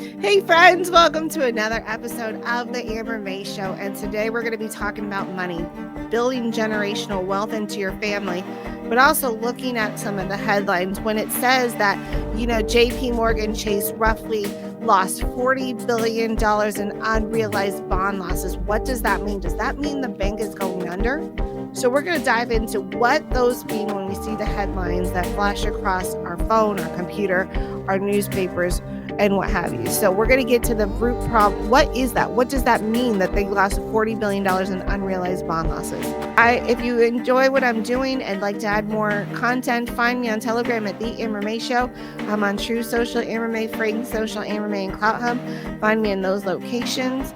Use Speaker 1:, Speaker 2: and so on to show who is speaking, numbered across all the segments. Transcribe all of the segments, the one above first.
Speaker 1: Hey friends, welcome to another episode of the Amber May Show. And today we're going to be talking about money, building generational wealth into your family, but also looking at some of the headlines when it says that, JP Morgan Chase roughly lost $40 billion in unrealized bond losses. What does that mean? Does that mean the bank is going under? So we're going to dive into what those mean when we see the headlines that flash across our phone, our computer, our newspapers, and what have you. So we're going to get to the root problem. What is that? What does that mean that they lost $40 billion in unrealized bond losses? If you enjoy what I'm doing and like to add more content, find me on Telegram at The Amber May Show. I'm on True Social, Amber May, Frank Social, Amber May, and Clout Hub. Find me in those locations.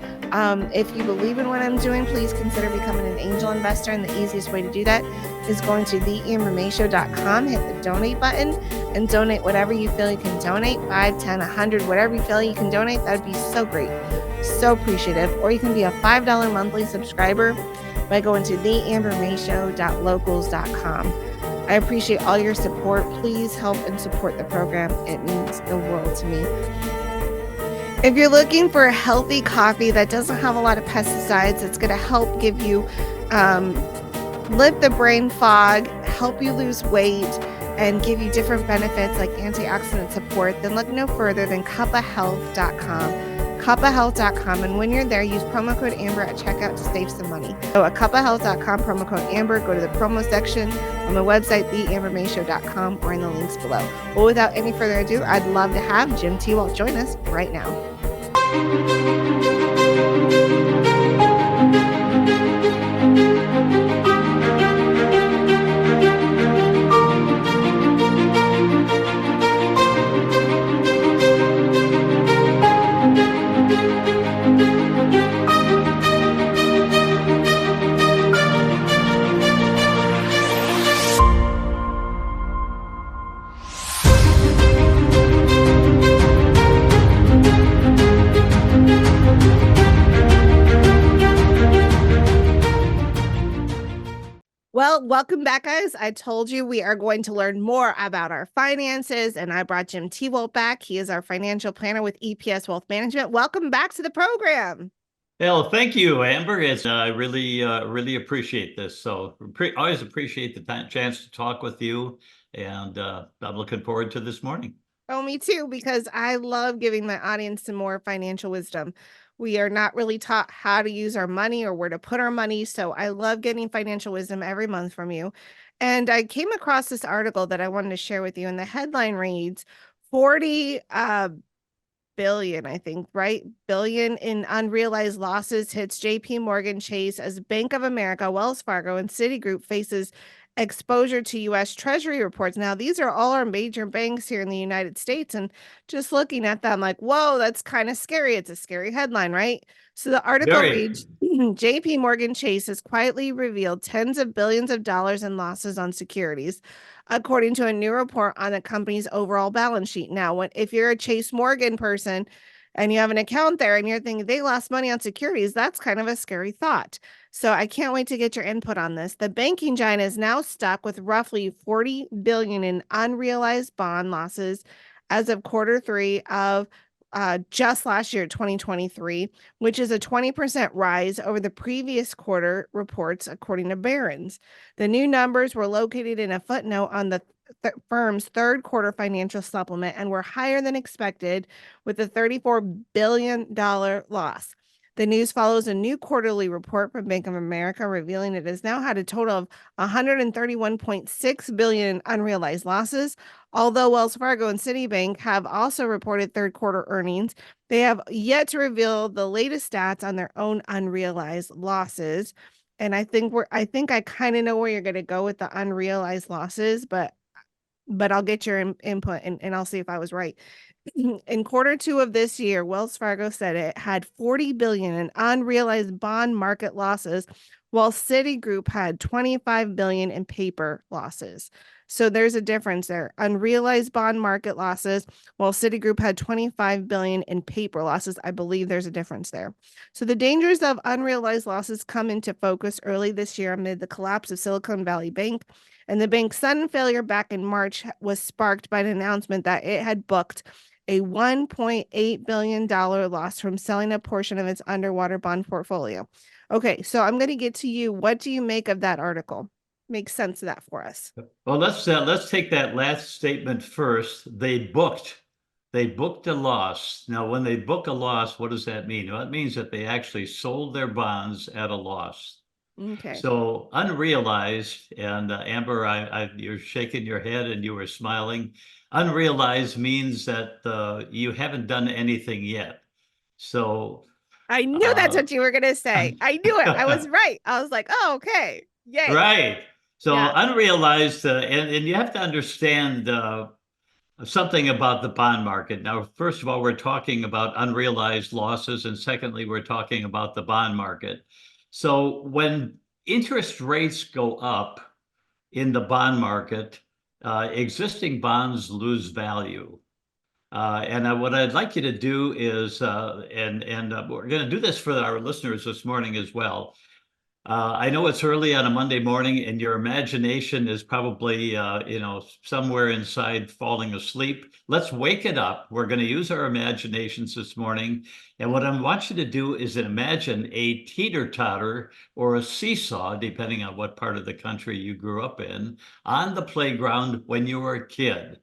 Speaker 1: If you believe in what I'm doing, please consider becoming an angel investor. And the easiest way to do that is going to theambermayshow.com, hit the donate button, and donate whatever you feel you can donate, 5, 10, 100, whatever you feel you can donate. That'd be so great. So appreciative. Or you can be a $5 monthly subscriber by going to theambermayshow.locals.com. I appreciate all your support. Please help and support the program. It means the world to me. If you're looking for a healthy coffee that doesn't have a lot of pesticides, it's going to help give you, lift the brain fog, help you lose weight, and give you different benefits like antioxidant support, then look no further than cuppahealth.com. Cuppahealth.com, and when you're there, use promo code Amber at checkout to save some money. So at cuppahealth.com, promo code Amber, go to the promo section on the website, theambermayshow.com, or in the links below. Well, without any further ado, I'd love to have Jim Tewalt join us right now. Well, welcome back, guys. I told you we are going to learn more about our finances, and I brought Jim Tewalt back. He is our financial planner with EPS Wealth Management. Welcome back to the program.
Speaker 2: Well, thank you, Amber. I really appreciate this. So always appreciate the chance to talk with you, and I'm looking forward to this morning.
Speaker 1: Oh, me too, because I love giving my audience some more financial wisdom. We are not really taught how to use our money or where to put our money. So I love getting financial wisdom every month from you. And I came across this article that I wanted to share with you. And the headline reads 40 billion, I think, right? Billion in unrealized losses hits JP Morgan Chase as Bank of America, Wells Fargo, and Citigroup faces exposure to U.S. Treasury reports. Now, these are all our major banks here in the United States. And just looking at them like, whoa, that's kind of scary. It's a scary headline, right? So the article reads, JP Morgan Chase has quietly revealed tens of billions of dollars in losses on securities, according to a new report on the company's overall balance sheet. Now, if you're a Chase Morgan person and you have an account there and you're thinking they lost money on securities, that's kind of a scary thought. So I can't wait to get your input on this. The banking giant is now stuck with roughly $40 billion in unrealized bond losses as of quarter three of just last year, 2023, which is a 20% rise over the previous quarter reports, according to Barron's. The new numbers were located in a footnote on the firm's third quarter financial supplement and were higher than expected, with a $34 billion loss. The news follows a new quarterly report from Bank of America revealing it has now had a total of $131.6 billion in unrealized losses. Although Wells Fargo and Citibank have also reported third quarter earnings, they have yet to reveal the latest stats on their own unrealized losses. And I think I kind of know where you're going to go with the unrealized losses, but I'll get your input and I'll see if I was right. In quarter two of this year, Wells Fargo said it had $40 billion in unrealized bond market losses, while Citigroup had $25 billion in paper losses. So there's a difference there. Unrealized bond market losses, while Citigroup had $25 billion in paper losses. I believe there's a difference there. So the dangers of unrealized losses come into focus early this year amid the collapse of Silicon Valley Bank. And the bank's sudden failure back in March was sparked by an announcement that it had booked a $1.8 billion loss from selling a portion of its underwater bond portfolio. Okay, so I'm going to get to you. What do you make of that article? Make sense of that for us.
Speaker 2: Well, let's take that last statement first. They booked a loss. Now, when they book a loss, what does that mean? Well, it means that they actually sold their bonds at a loss.
Speaker 1: Okay.
Speaker 2: So unrealized, and Amber, you're shaking your head and you were smiling. Unrealized means that you haven't done anything yet. So,
Speaker 1: I knew that's
Speaker 2: uh,
Speaker 1: what you were going to say. I knew it. I was right. I was like, oh, okay. Yay.
Speaker 2: right. So
Speaker 1: Yeah.
Speaker 2: unrealized, and you have to understand something about the bond market. Now, first of all, we're talking about unrealized losses, and secondly, we're talking about the bond market. So when interest rates go up in the bond market, existing bonds lose value. And what I'd like you to do is, and we're going to do this for our listeners this morning as well. I know it's early on a Monday morning, and your imagination is probably, somewhere inside falling asleep. Let's wake it up. We're going to use our imaginations this morning. And what I want you to do is imagine a teeter-totter or a seesaw, depending on what part of the country you grew up in, on the playground when you were a kid.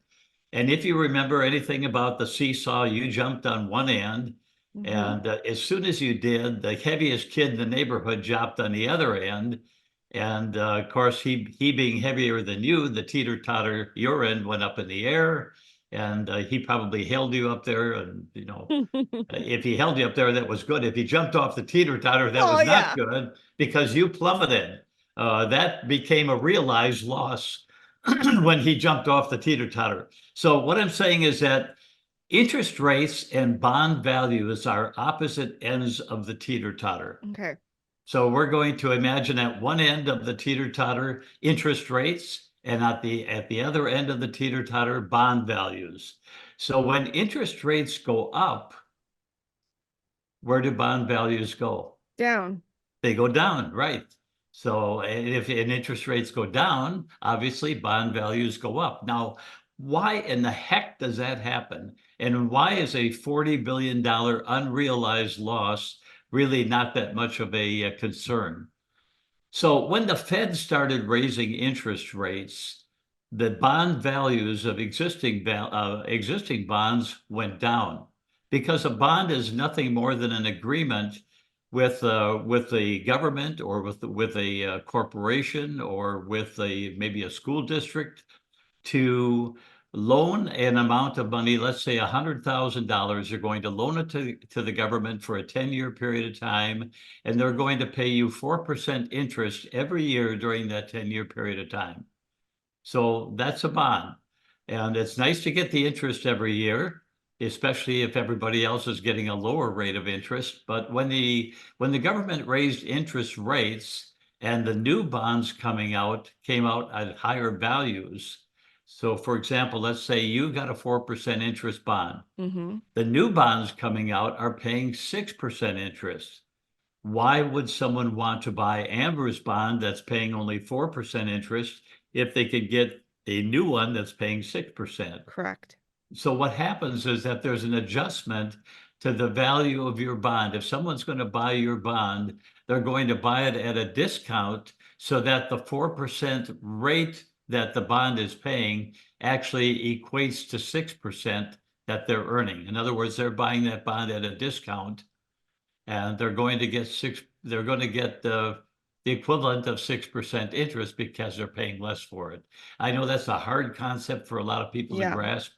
Speaker 2: And if you remember anything about the seesaw, you jumped on one end.
Speaker 1: Mm-hmm.
Speaker 2: And as soon as you did, the heaviest kid in the neighborhood jumped on the other end. And of course, he being heavier than you, the teeter-totter, your end went up in the air. And he probably held you up there. And, if he held you up there, that was good. If he jumped off the teeter-totter, that
Speaker 1: Oh,
Speaker 2: was not
Speaker 1: yeah.
Speaker 2: good because you plummeted. That became a realized loss when he jumped off the teeter-totter. So what I'm saying is that interest rates and bond values are opposite ends of the teeter-totter.
Speaker 1: Okay.
Speaker 2: So we're going to imagine at one end of the teeter-totter interest rates, and at the other end of the teeter-totter bond values. So when interest rates go up, where do bond values go?
Speaker 1: Down.
Speaker 2: They go down, right? So if interest rates go down, obviously bond values go up. Now, why in the heck does that happen? And why is a $40 billion unrealized loss really not that much of a concern? So when the Fed started raising interest rates, the bond values of existing bonds went down because a bond is nothing more than an agreement with the government or with a corporation or with maybe a school district to loan an amount of money, let's say $100,000. You're going to loan it to the government for a 10-year period of time, and they're going to pay you 4% interest every year during that 10-year period of time. So that's a bond. And it's nice to get the interest every year, especially if everybody else is getting a lower rate of interest. But when the government raised interest rates and the new bonds came out at higher values. So for example, let's say you got a 4% interest bond.
Speaker 1: Mm-hmm.
Speaker 2: The new bonds coming out are paying 6% interest. Why would someone want to buy Amber's bond that's paying only 4% interest if they could get a new one that's paying 6%?
Speaker 1: Correct.
Speaker 2: So what happens is that there's an adjustment to the value of your bond. If someone's going to buy your bond, they're going to buy it at a discount so that the 4% rate that the bond is paying actually equates to 6% that they're earning. In other words, they're buying that bond at a discount and they're going to get the equivalent of 6% interest because they're paying less for it. I know that's a hard concept for a lot of people to
Speaker 1: Yeah.
Speaker 2: grasp,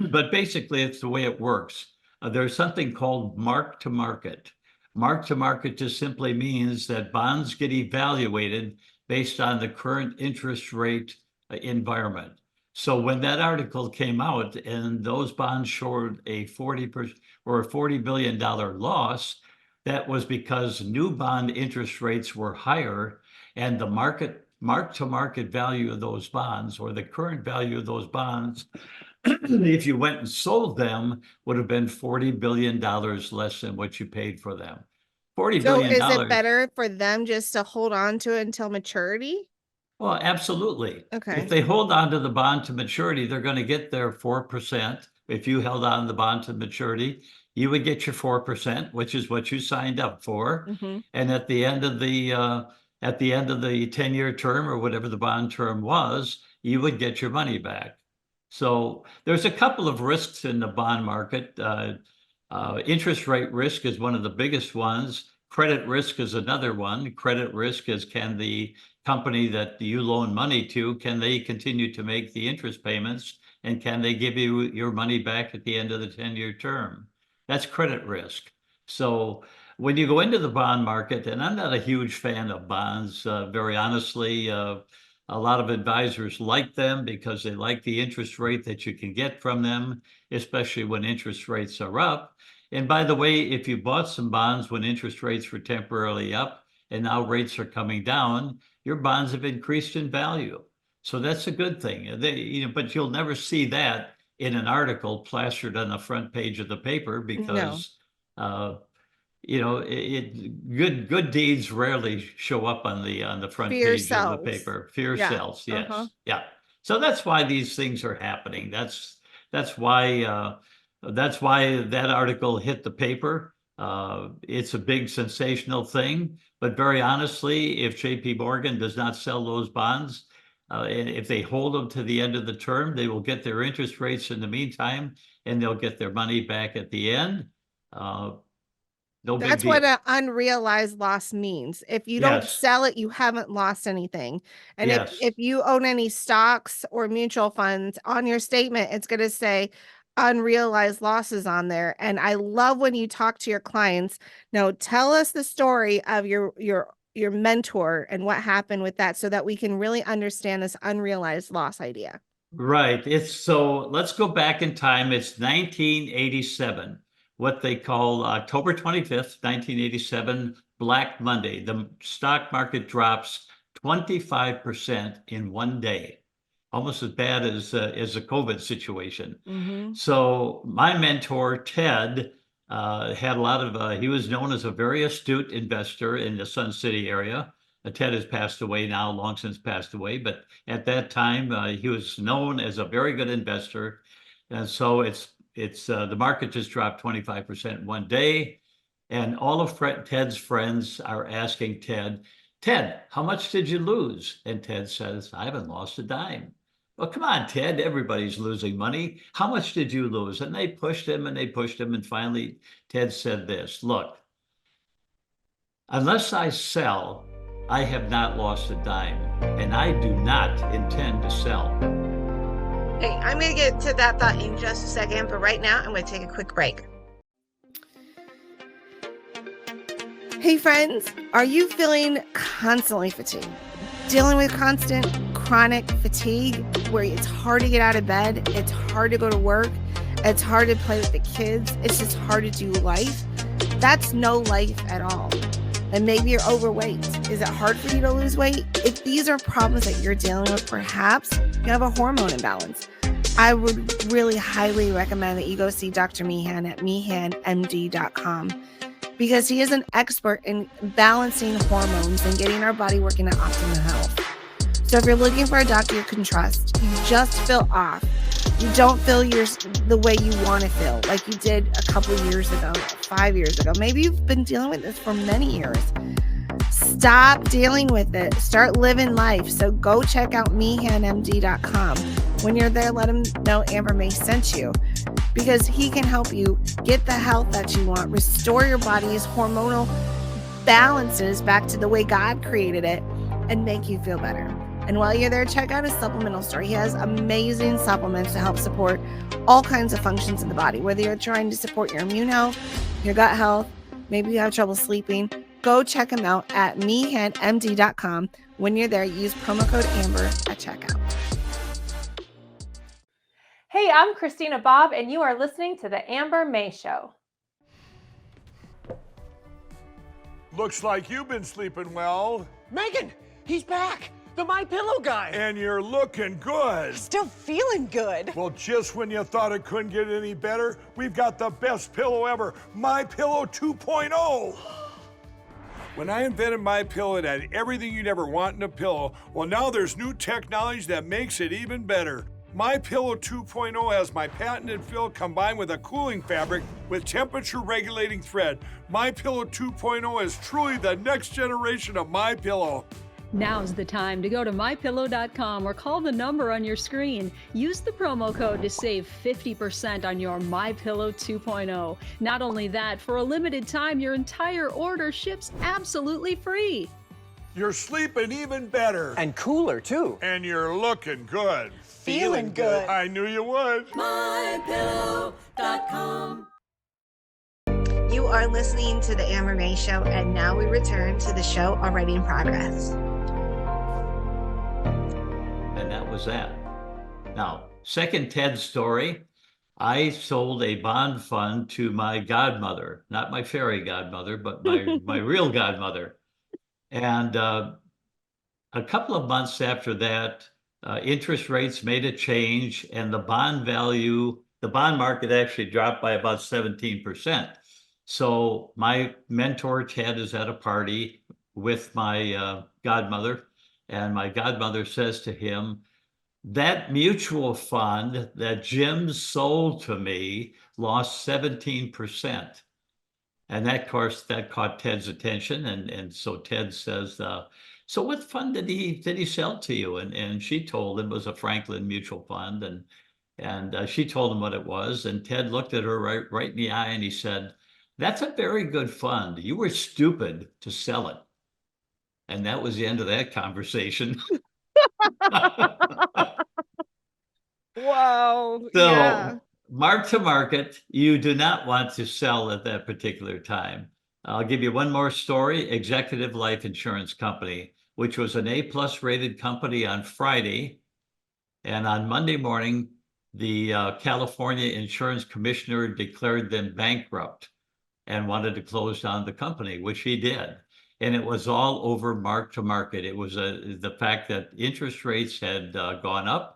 Speaker 2: but basically it's the way it works. There's something called mark to market. Mark to market just simply means that bonds get evaluated based on the current interest rate environment. So when that article came out and those bonds showed a 40% or a $40 billion loss, that was because new bond interest rates were higher and the mark to market value of those bonds or the current value of those bonds if you went and sold them, would have been $40 billion less than what you paid for them. $40
Speaker 1: So
Speaker 2: billion.
Speaker 1: is it better for them just to hold on to it until maturity?
Speaker 2: Well, absolutely. If
Speaker 1: Okay.
Speaker 2: they hold on to the bond to maturity, they're going to get their 4%. if you held on the bond to maturity, you would get your 4%, which is what you signed up for.
Speaker 1: Mhm.
Speaker 2: And at the end of the 10-year term or whatever the bond term was, you would get your money back. So there's a couple of risks in the bond market. Interest rate risk is one of the biggest ones. Credit risk is another one. Credit risk is, can the company that you loan money to, can they continue to make the interest payments? And can they give you your money back at the end of the 10-year term? That's credit risk. So when you go into the bond market, and I'm not a huge fan of bonds, very honestly, a lot of advisors like them because they like the interest rate that you can get from them, especially when interest rates are up. And by the way, if you bought some bonds when interest rates were temporarily up and now rates are coming down, your bonds have increased in value. So that's a good thing. But you'll never see that in an article plastered on the front page of the paper
Speaker 1: No.
Speaker 2: because uh, good deeds rarely show up on the front
Speaker 1: Fear
Speaker 2: page of the
Speaker 1: sells.
Speaker 2: paper. Fear
Speaker 1: Yeah.
Speaker 2: sells,
Speaker 1: Uh-huh.
Speaker 2: yes, yeah. So that's why these things are happening. That's why that's why that article hit the paper. It's a big sensational thing, but very honestly, if JP Morgan does not sell those bonds, and if they hold them to the end of the term, they will get their interest rates in the meantime, and they'll get their money back at the end. Uh, no big
Speaker 1: That's what
Speaker 2: deal.
Speaker 1: an unrealized loss means. If you don't
Speaker 2: Yes,
Speaker 1: sell it, you haven't lost anything. And if
Speaker 2: yes.
Speaker 1: you own any stocks or mutual funds on your statement, it's going to say unrealized losses on there. And I love when you talk to your clients. Now, tell us the story of your mentor and what happened with that so that we can really understand this unrealized loss idea.
Speaker 2: Right. So let's go back in time. It's 1987, what they call October 25th, 1987, Black Monday. The stock market drops 25% in one day, almost as bad as a COVID situation.
Speaker 1: Mhm.
Speaker 2: So my mentor, Ted, had a lot of, he was known as a very astute investor in the Sun City area. Ted has passed away now, long since passed away, but at that time, he was known as a very good investor. And so it's the market just dropped 25% in one day. And all of Ted's friends are asking Ted, how much did you lose? And Ted says, I haven't lost a dime. Well, come on, Ted, everybody's losing money. How much did you lose? And they pushed him and they pushed him. And finally, Ted said this, look, unless I sell, I have not lost a dime, and I do not intend to sell.
Speaker 1: Hey, I'm going to get to that thought in just a second, but right now I'm going to take a quick break. Hey friends, are you feeling constantly fatigued? Dealing with constant chronic fatigue where it's hard to get out of bed, it's hard to go to work, it's hard to play with the kids, it's just hard to do life? That's no life at all. And maybe you're overweight. Is it hard for you to lose weight? If these are problems that you're dealing with, perhaps you have a hormone imbalance. I would really highly recommend that you go see Dr. Meehan at meehanmd.com because he is an expert in balancing hormones and getting our body working at optimum health. So if you're looking for a doctor you can trust, you just feel off, you don't feel the way you want to feel, like you did a couple years ago, 5 years ago. Maybe you've been dealing with this for many years. Stop dealing with it. Start living life. So go check out meehanmd.com. When you're there, let him know Amber May sent you because he can help you get the health that you want, restore your body's hormonal balances back to the way God created it, and make you feel better. And while you're there, check out his supplemental store. He has amazing supplements to help support all kinds of functions in the body, whether you're trying to support your immune health, your gut health, maybe you have trouble sleeping. Go check him out at meehanmd.com. When you're there, use promo code Amber at checkout.
Speaker 3: Hey, I'm Christina Bobb, and you are listening to The Amber May Show.
Speaker 4: Looks like you've been sleeping well.
Speaker 5: Megan, he's back. The My Pillow guy.
Speaker 4: And you're looking good.
Speaker 5: Still feeling good.
Speaker 4: Well, just when you thought it couldn't get any better, we've got the best pillow ever, My Pillow 2.0. When I invented My Pillow, it had everything you'd ever want in a pillow. Well, now there's new technology that makes it even better. My Pillow 2.0 has my patented fill combined with a cooling fabric with temperature regulating thread. My Pillow 2.0 is truly the next generation of My Pillow.
Speaker 6: Now's the time to go to mypillow.com or call the number on your screen. Use the promo code to save 50% on your MyPillow 2.0. Not only that, for a limited time, your entire order ships absolutely free.
Speaker 4: You're sleeping even better.
Speaker 5: And cooler, too.
Speaker 4: And you're looking good.
Speaker 5: Feeling good.
Speaker 4: I knew you would.
Speaker 6: mypillow.com.
Speaker 1: You are listening to the Amber May Show, and now we return to the show already in progress.
Speaker 2: And that was that. Now, second Ted story, I sold a bond fund to my godmother, not my fairy godmother, but my real godmother. And a couple of months after that, interest rates made a change, and the bond market actually dropped by about 17%. So my mentor, Ted, is at a party with my godmother, and my godmother says to him, "That mutual fund that Jim sold to me lost 17%. And that, of course, that caught Ted's attention. And so Ted says, "So what fund did he sell to you?" And she told him it was a Franklin mutual fund. And she told him what it was. And Ted looked at her right in the eye and he said, "That's a very good fund. You were stupid to sell it." And that was the end of that conversation.
Speaker 1: Wow.
Speaker 2: So
Speaker 1: Yeah.
Speaker 2: mark to market, you do not want to sell at that particular time. I'll give you one more story. Executive Life Insurance Company, which was an A+ rated company on Friday. And on Monday morning, the California Insurance Commissioner declared them bankrupt and wanted to close down the company, which he did. And it was all over mark to market. It was the fact that interest rates had gone up.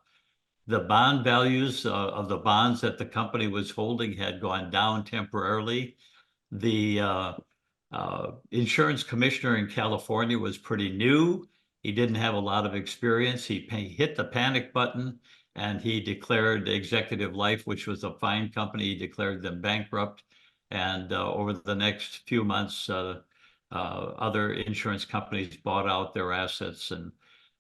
Speaker 2: The bond values of the bonds that the company was holding had gone down temporarily. The insurance commissioner in California was pretty new. He didn't have a lot of experience. He hit the panic button and he declared Executive Life, which was a fine company, he declared them bankrupt. And over the next few months, other insurance companies bought out their assets. And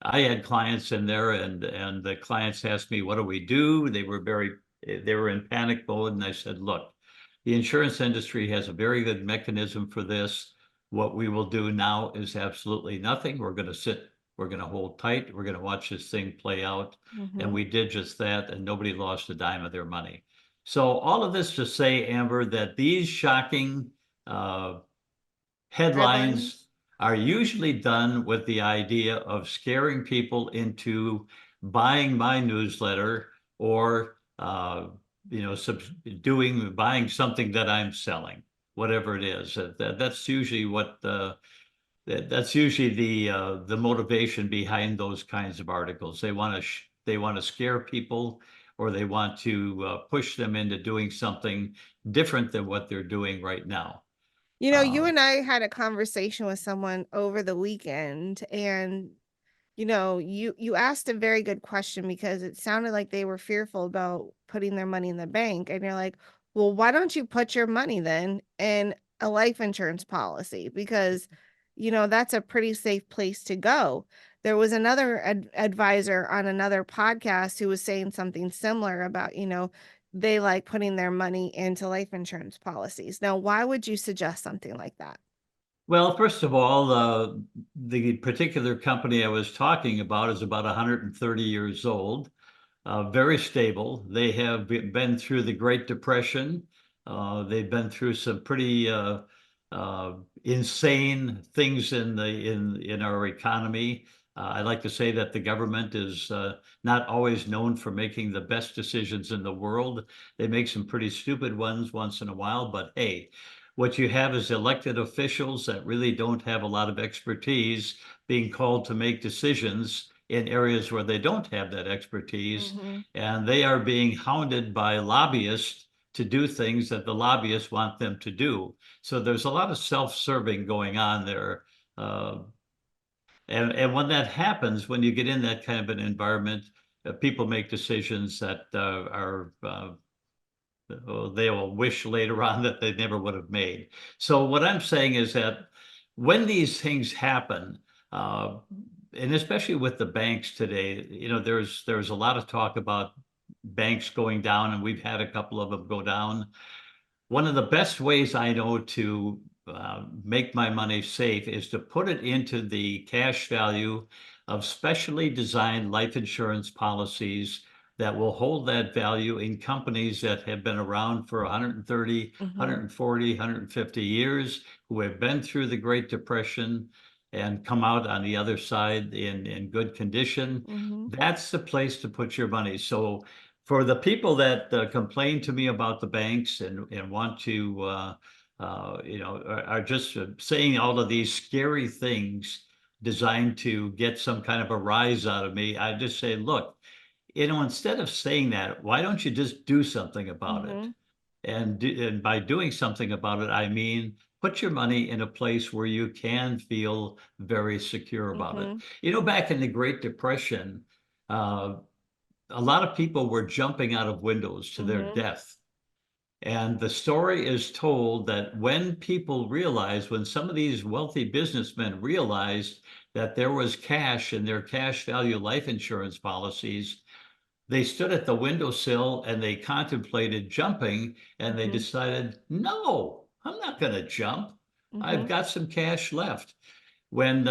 Speaker 2: I had clients in there, and the clients asked me, "What do we do?" They were in panic mode, and I said, "Look, the insurance industry has a very good mechanism for this. What we will do now is absolutely nothing. We're going to sit, we're going to hold tight, we're going to watch this thing play out." And we did just that, and nobody lost a dime of their money. So all of this to say, Amber, that these shocking headlines are usually done with the idea of scaring people into buying my newsletter or buying something that I'm selling, whatever it is. That's usually that's usually the motivation behind those kinds of articles. They want to scare people, or they want to push them into doing something different than what they're doing right now.
Speaker 1: You and I had a conversation with someone over the weekend, and you asked a very good question because it sounded like they were fearful about putting their money in the bank. And you're like, well, why don't you put your money then in a life insurance policy? Because, that's a pretty safe place to go. There was another advisor on another podcast who was saying something similar about, they like putting their money into life insurance policies. Now, why would you suggest something like that?
Speaker 2: Well, first of all, the particular company I was talking about is about 130 years old, very stable. They have been through the Great Depression. They've been through some pretty insane things in our economy. I like to say that the government is not always known for making the best decisions in the world. They make some pretty stupid ones once in a while, but hey, what you have is elected officials that really don't have a lot of expertise being called to make decisions in areas where they don't have that expertise. And they are being hounded by lobbyists to do things that the lobbyists want them to do. So there's a lot of self-serving going on there. And when that happens, when you get in that kind of an environment, people make decisions that they will wish later on that they never would have made. So what I'm saying is that when these things happen, and especially with the banks today, there's a lot of talk about banks going down, and we've had a couple of them go down. One of the best ways I know to make my money safe is to put it into the cash value of specially designed life insurance policies that will hold that value in companies that have been around for 130, 140, 150 years, who have been through the Great Depression and come out on the other side in good condition. That's the place to put your money. So for the people that complain to me about the banks and want to, are just saying all of these scary things designed to get some kind of a rise out of me, I just say, look, instead of saying that, why don't you just do something about it? And by doing something about it, I mean, put your money in a place where you can feel very secure about it. Back in the Great Depression, a lot of people were jumping out of windows to their death. And the story is told that when some of these wealthy businessmen realized that there was cash in their cash value life insurance policies, they stood at the windowsill and they contemplated jumping, and they decided, no, I'm not going to jump. I've got some cash left. When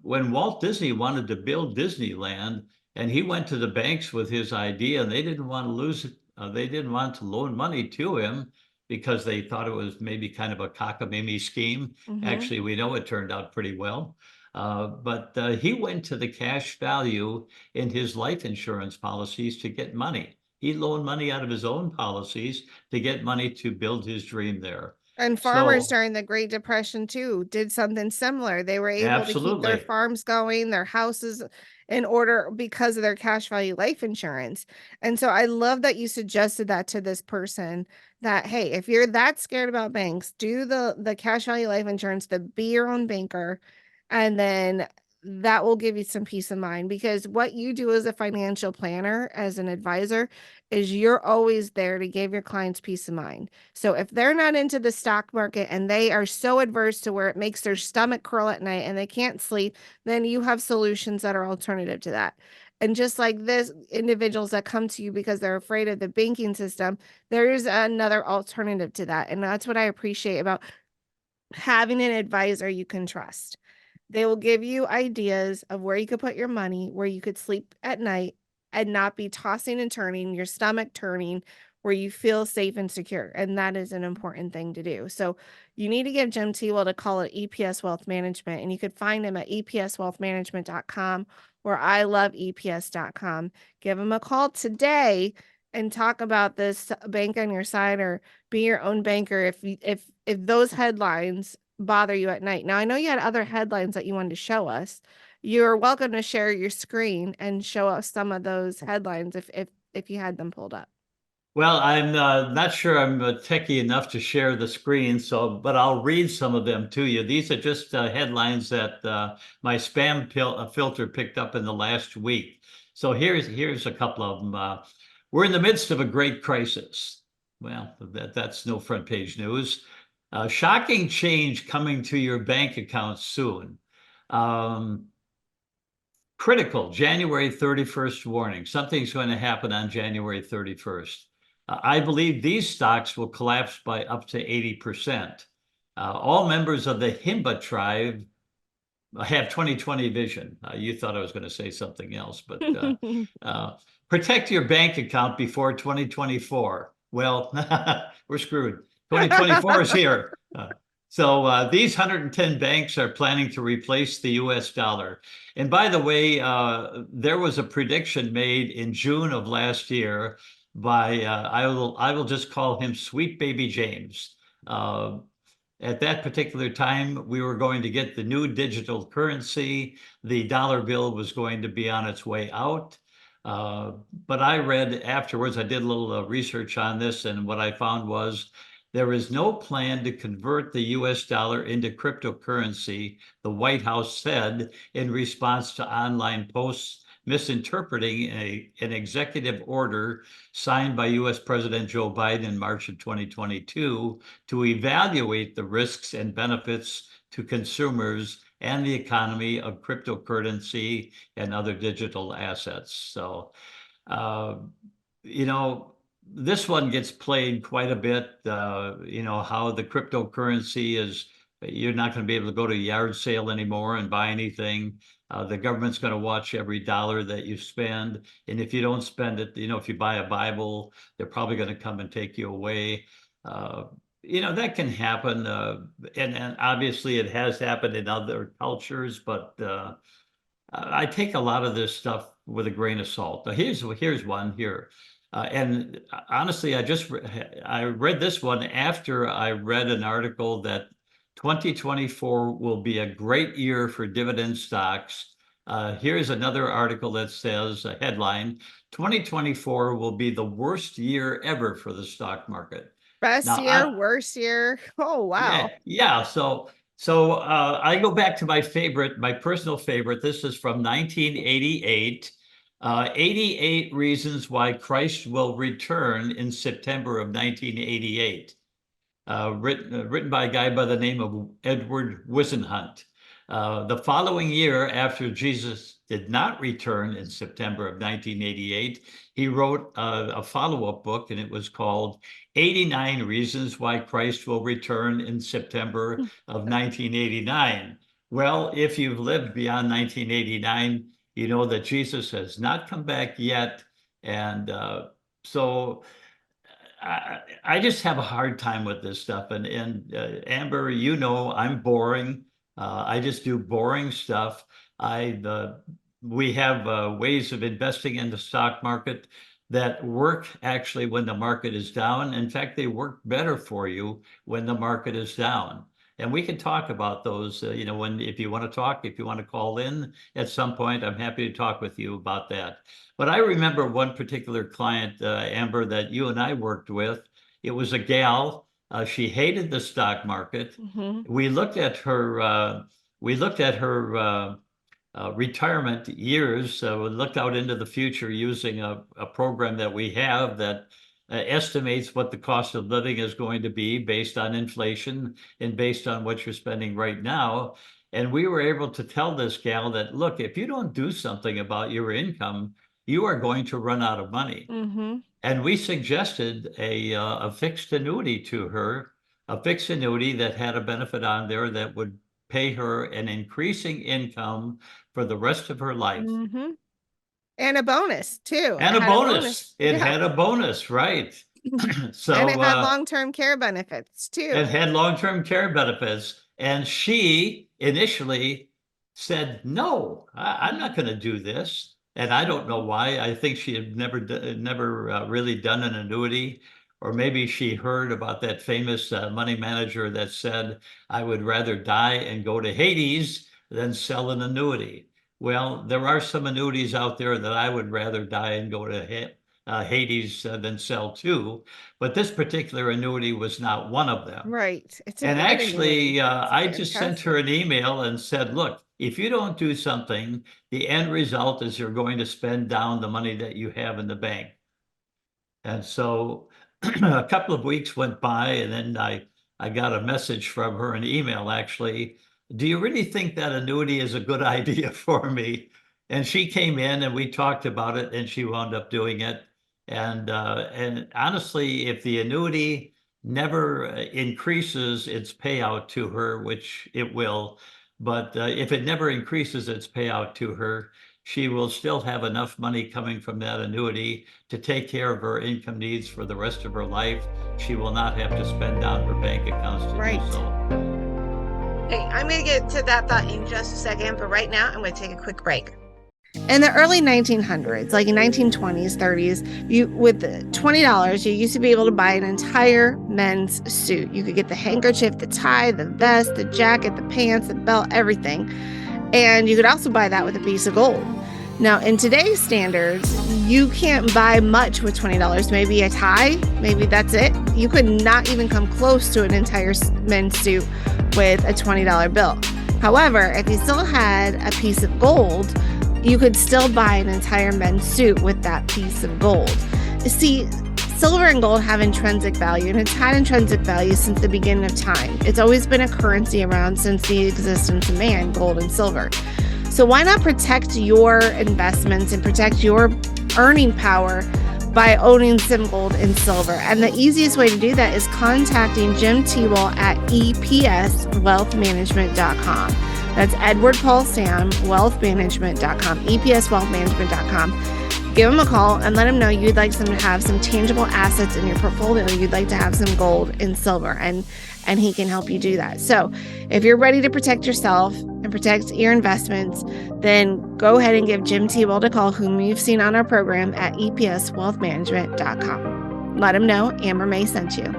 Speaker 2: Walt Disney wanted to build Disneyland, and he went to the banks with his idea, and they didn't want to lose it. They didn't want to loan money to him because they thought it was maybe kind of a cockamamie scheme. Actually, we know it turned out pretty well. But he went to the cash value in his life insurance policies to get money. He loaned money out of his own policies to get money to build his dream there.
Speaker 1: And farmers during the Great Depression too did something similar. They were able to keep their farms going, their houses in order because of their cash value life insurance. And so I love that you suggested that to this person, that, hey, if you're that scared about banks, do the cash value life insurance, to be your own banker, and then that will give you some peace of mind, because what you do as a financial planner, as an advisor, is you're always there to give your clients peace of mind. So if they're not into the stock market and they are so adverse to where it makes their stomach curl at night and they can't sleep, then you have solutions that are alternative to that. And just like this, individuals that come to you because they're afraid of the banking system, there is another alternative to that. And that's what I appreciate about having an advisor you can trust. They will give you ideas of where you could put your money, where you could sleep at night and not be tossing and turning, your stomach turning, where you feel safe and secure. And that is an important thing to do. So you need to give Jim Tewalt a call at EPS Wealth Management, and you could find him at epswealthmanagement.com or iloveeps.com. Give him a call today and talk about this bank on your side, or be your own banker if those headlines bother you at night. Now, I know you had other headlines that you wanted to show us. You're welcome to share your screen and show us some of those headlines if you had them pulled up.
Speaker 2: Well, I'm not sure I'm techie enough to share the screen, but I'll read some of them to you. These are just headlines that my spam filter picked up in the last week. So here's a couple of them. We're in the midst of a great crisis. Well, that's no front page news. Shocking change coming to your bank account soon. Critical, January 31st warning. Something's going to happen on January 31st. I believe these stocks will collapse by up to 80%. All members of the Himba tribe have 20/20 vision. You thought I was going to say something else, but protect your bank account before 2024. Well, we're screwed. 2024 is here. So these 110 banks are planning to replace the US dollar. And by the way, there was a prediction made in June of last year by, I will just call him Sweet Baby James. At that particular time, we were going to get the new digital currency. The dollar bill was going to be on its way out. But I read afterwards, I did a little research on this, and what I found was there is no plan to convert the US dollar into cryptocurrency, the White House said in response to online posts misinterpreting an executive order signed by U.S. President Joe Biden in March of 2022 to evaluate the risks and benefits to consumers and the economy of cryptocurrency and other digital assets. So, this one gets played quite a bit, how the cryptocurrency is, you're not going to be able to go to a yard sale anymore and buy anything. The government's going to watch every dollar that you spend. And if you don't spend it, if you buy a Bible, they're probably going to come and take you away. That can happen. And obviously it has happened in other cultures, but I take a lot of this stuff with a grain of salt. Now, here's one here. And honestly, I read this one after I read an article that 2024 will be a great year for dividend stocks. Here's another article that says, a headline, 2024 will be the worst year ever for the stock market.
Speaker 1: Best year, worst year. Oh, wow.
Speaker 2: Yeah. So I go back to my personal favorite. This is from 1988. 88 Reasons Why Christ Will Return in September of 1988. Written by a guy by the name of Edward Whisenhunt. The following year, after Jesus did not return in September of 1988, he wrote a follow-up book, and it was called 89 Reasons Why Christ Will Return in September of 1989. Well, if you've lived beyond 1989, you know that Jesus has not come back yet. And so I just have a hard time with this stuff. And Amber, I'm boring. I just do boring stuff. We have ways of investing in the stock market that work actually when the market is down. In fact, they work better for you when the market is down. And we can talk about those, if you want to call in at some point, I'm happy to talk with you about that. But I remember one particular client, Amber, that you and I worked with. It was a gal. She hated the stock market. Mm-hmm. We looked at her retirement years. We looked out into the future using a program that we have that estimates what the cost of living is going to be based on inflation and based on what you're spending right now. And we were able to tell this gal that, look, if you don't do something about your income, you are going to run out of money. Mm-hmm. And we suggested a fixed annuity to her, a fixed annuity that had a benefit on there that would pay her an increasing income for the rest of her life.
Speaker 1: Mm-hmm. And a bonus too.
Speaker 2: And a bonus. It had a bonus, right? So
Speaker 1: and it had long-term care benefits too.
Speaker 2: It had long-term care benefits. And she initially said, no, I'm not going to do this. And I don't know why. I think she had never really done an annuity. Or maybe she heard about that famous money manager that said, I would rather die and go to Hades than sell an annuity. Well, there are some annuities out there that I would rather die and go to Hades than sell too. But this particular annuity was not one of them.
Speaker 1: Right.
Speaker 2: And actually, I just sent her an email and said, look, if you don't do something, the end result is you're going to spend down the money that you have in the bank. And so a couple of weeks went by, and then I got a message from her, an email actually. Do you really think that annuity is a good idea for me? And she came in and we talked about it, and she wound up doing it. And honestly, if the annuity never increases its payout to her, which it will, but if it never increases its payout to her, she will still have enough money coming from that annuity to take care of her income needs for the rest of her life. She will not have to spend down her bank accounts to do so.
Speaker 7: Hey, I'm going to get to that thought in just a second, but right now I'm going to take a quick break.
Speaker 1: In the early 1900s, like in 1920s, 30s, with $20, you used to be able to buy an entire men's suit. You could get the handkerchief, the tie, the vest, the jacket, the pants, the belt, everything. And you could also buy that with a piece of gold. Now, in today's standards, you can't buy much with $20. Maybe a tie, maybe that's it. You could not even come close to an entire men's suit with a $20 bill. However, if you still had a piece of gold, you could still buy an entire men's suit with that piece of gold. See, silver and gold have intrinsic value, and it's had intrinsic value since the beginning of time. It's always been a currency around since the existence of man, gold and silver. So why not protect your investments and protect your earning power by owning some gold and silver? And the easiest way to do that is contacting Jim Tewalt at EPSWealthManagement.com. That's Edward Paul Sam, wealthmanagement.com, EPSWealthManagement.com. Give him a call and let him know you'd like to have some tangible assets in your portfolio. You'd like to have some gold and silver, and he can help you do that. So if you're ready to protect yourself and protect your investments, then go ahead and give Jim Tewalt a call, whom you've seen on our program at EPSWealthManagement.com. Let him know Amber May sent you.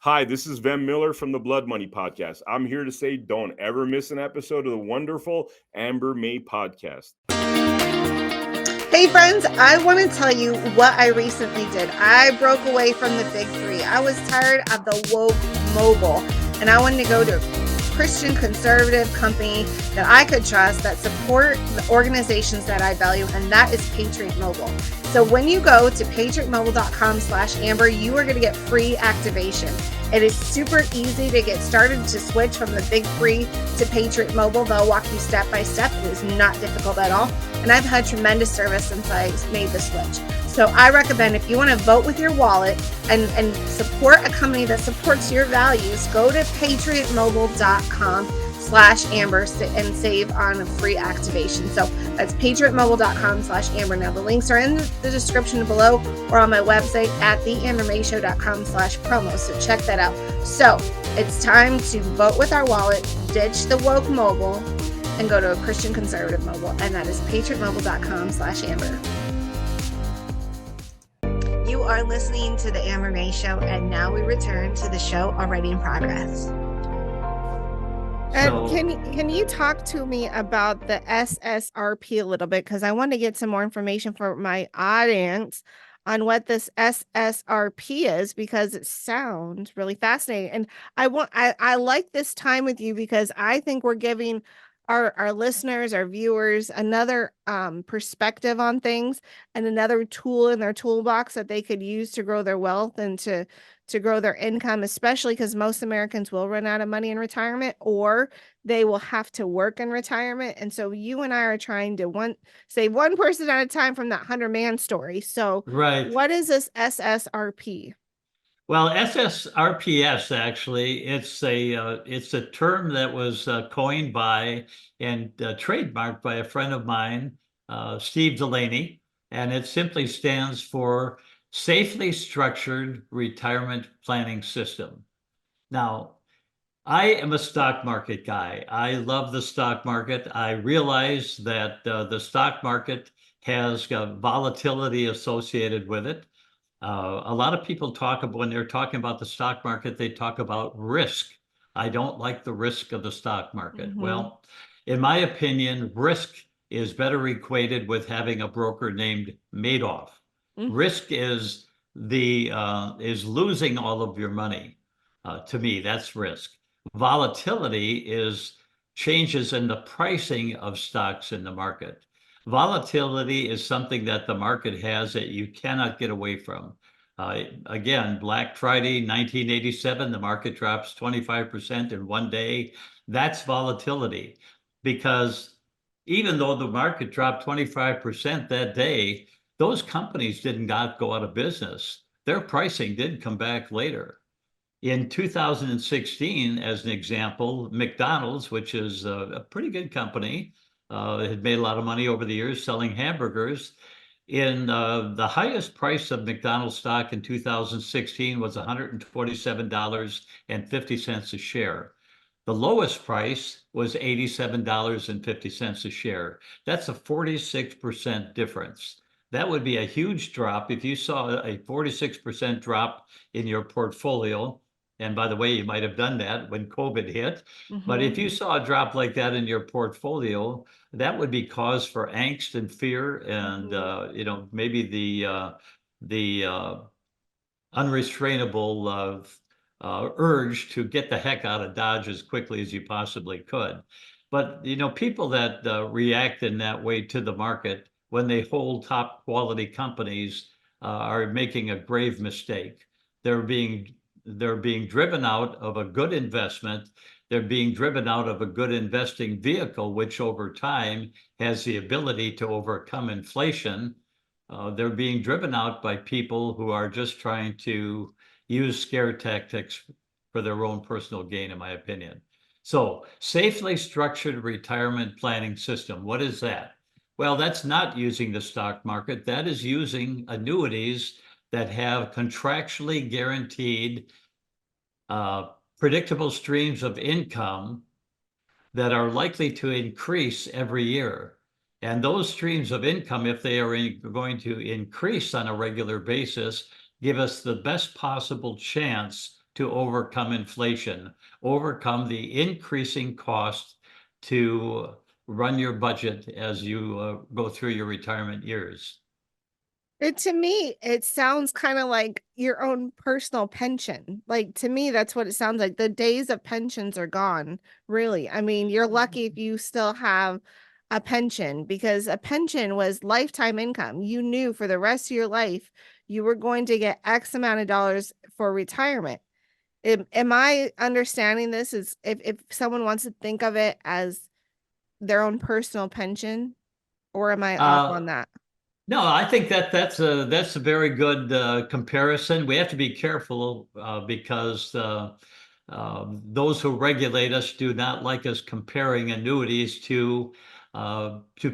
Speaker 8: Hi, this is Van Miller from the Blood Money Podcast. I'm here to say don't ever miss an episode of the wonderful Amber May Podcast.
Speaker 1: Hey friends, I want to tell you what I recently did. I broke away from the big three. I was tired of the woke mobile, and I wanted to go to a Christian conservative company that I could trust, that support the organizations that I value, and that is Patriot Mobile. So when you go to patriotmobile.com/Amber, you are going to get free activation. It is super easy to get started to switch from the big three to Patriot Mobile. They'll walk you step by step. It is not difficult at all. And I've had tremendous service since I made the switch. So I recommend, if you want to vote with your wallet and support a company that supports your values, go to patriotmobile.com/Amber and save on a free activation. So that's patriotmobile.com/Amber. Now the links are in the description below or on my website at theambermayshow.com/promo. So check that out. So it's time to vote with our wallet, ditch the woke mobile, and go to a Christian conservative mobile. And that is patriotmobile.com/Amber. You are listening to the Amber May Show, and now we return to the show already in progress. And can you talk to me about the SSRP a little bit? Because I want to get some more information for my audience on what this SSRP is, because it sounds really fascinating. And I like this time with you because I think we're giving our listeners, our viewers, another perspective on things and another tool in their toolbox that they could use to grow their wealth and to grow their income, especially because most Americans will run out of money in retirement, or they will have to work in retirement. And so you and I are trying to save one person at a time from that 100-man story. So
Speaker 2: Right.
Speaker 1: What is this SSRP?
Speaker 2: Well, SSRPS, actually, it's a term that was coined by and trademarked by a friend of mine, Steve Delaney, and it simply stands for Safely Structured Retirement Planning System. Now, I am a stock market guy. I love the stock market. I realize that the stock market has volatility associated with it. A lot of people talk about, when they're talking about the stock market, they talk about risk. I don't like the risk of the stock market.
Speaker 1: Mm-hmm.
Speaker 2: Well, in my opinion, risk is better equated with having a broker named Madoff.
Speaker 1: Mm-hmm.
Speaker 2: Risk is losing all of your money. To me, that's risk. Volatility is changes in the pricing of stocks in the market. Volatility is something that the market has that you cannot get away from. Again, Black Friday, 1987, the market drops 25% in one day. That's volatility, because even though the market dropped 25% that day, those companies did not go out of business. Their pricing did come back later. In 2016, as an example, McDonald's, which is a pretty good company, had made a lot of money over the years selling hamburgers. In the highest price of McDonald's stock in 2016 was $127.50 a share. The lowest price was $87.50 a share. That's a 46% difference. That would be a huge drop if you saw a 46% drop in your portfolio. And by the way, you might have done that when COVID hit.
Speaker 1: Mm-hmm.
Speaker 2: But if you saw a drop like that in your portfolio, that would be cause for angst and fear, and maybe the unrestrainable urge to get the heck out of Dodge as quickly as you possibly could. But people that react in that way to the market when they hold top quality companies are making a grave mistake. They're being they're being driven out of a good investment. They're being driven out of a good investing vehicle, which over time has the ability to overcome inflation. They're being driven out by people who are just trying to use scare tactics for their own personal gain, in my opinion. So, safely structured retirement planning system, what is that? Well, that's not using the stock market. That is using annuities that have contractually guaranteed predictable streams of income that are likely to increase every year. And those streams of income, if they are going to increase on a regular basis, give us the best possible chance to overcome inflation, overcome the increasing cost to run your budget as you go through your retirement years.
Speaker 1: To me, it sounds kind of like your own personal pension. Like, to me, that's what it sounds like. The days of pensions are gone, really. I mean, you're lucky if you still have a pension, because a pension was lifetime income. You knew for the rest of your life you were going to get X amount of dollars for retirement. Am I understanding this? Is if someone wants to think of it as their own personal pension, or am I off on
Speaker 2: Uh,
Speaker 1: that?
Speaker 2: No, I think that's a very good comparison. We have to be careful because those who regulate us do not like us comparing annuities to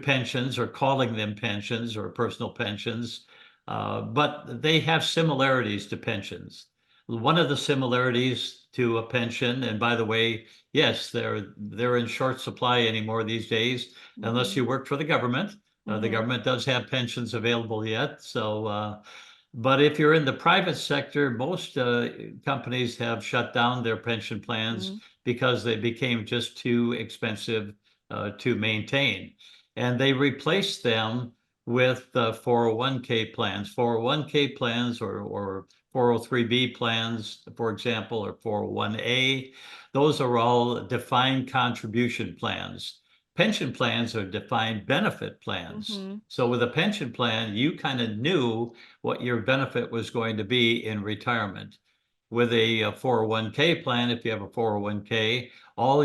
Speaker 2: pensions or calling them pensions or personal pensions, but they have similarities to pensions. One of the similarities to a pension, and by the way, yes, they're in short supply anymore these days, unless you work for the government. The government does have pensions available yet. So, but if you're in the private sector, most companies have shut down their pension plans
Speaker 1: Mhm.
Speaker 2: because they became just too expensive to maintain. And they replaced them with 401k plans, 401k plans or 403b plans, for example, or 401a. Those are all defined contribution plans. Pension plans are defined benefit plans.
Speaker 1: Mhm.
Speaker 2: So with a pension plan, you kind of knew what your benefit was going to be in retirement. With a 401k plan, if you have a 401k, all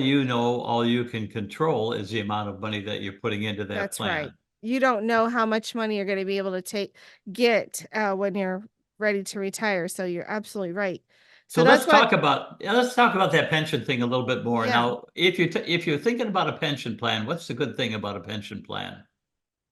Speaker 2: all you can control is the amount of money that you're putting into that
Speaker 1: That's right.
Speaker 2: plan.
Speaker 1: You don't know how much money you're gonna be able to get, when you're ready to retire, so you're absolutely right. So
Speaker 2: So
Speaker 1: that's what
Speaker 2: let's talk about that pension thing a little bit more.
Speaker 1: yeah,
Speaker 2: Now, if you're thinking about a pension plan, what's the good thing about a pension plan?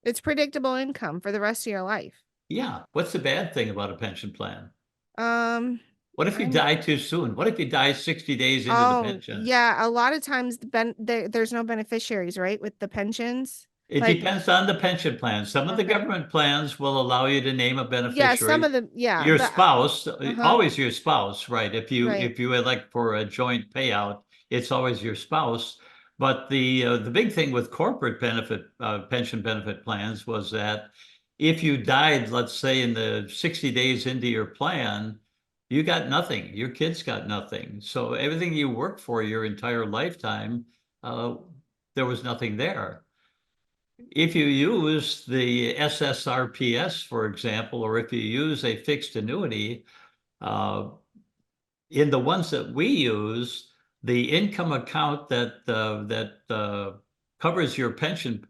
Speaker 1: it's predictable income for the rest of your life.
Speaker 2: Yeah, what's the bad thing about a pension plan?
Speaker 1: Um,
Speaker 2: What if you
Speaker 1: I'm
Speaker 2: die too soon? What if you die 60 days into the
Speaker 1: oh,
Speaker 2: pension?
Speaker 1: yeah, a lot of times there's no beneficiaries, right, with the pensions?
Speaker 2: It
Speaker 1: Like
Speaker 2: depends on the pension plan. Some of the
Speaker 1: okay.
Speaker 2: government plans will allow you to name a
Speaker 1: Yeah, some of
Speaker 2: beneficiary.
Speaker 1: them yeah,
Speaker 2: Your
Speaker 1: but
Speaker 2: spouse,
Speaker 1: uh-huh,
Speaker 2: always your spouse, right?
Speaker 1: right.
Speaker 2: If you elect for a joint payout, it's always your spouse. But the big thing with corporate benefit pension benefit plans was that if you died, let's say in the 60 days into your plan, you got nothing. Your kids got nothing. So everything you worked for your entire lifetime, uh, there was nothing there. If you use the SSRPS, for example, or if you use a fixed annuity, uh, in the ones that we use, the income account that covers your pension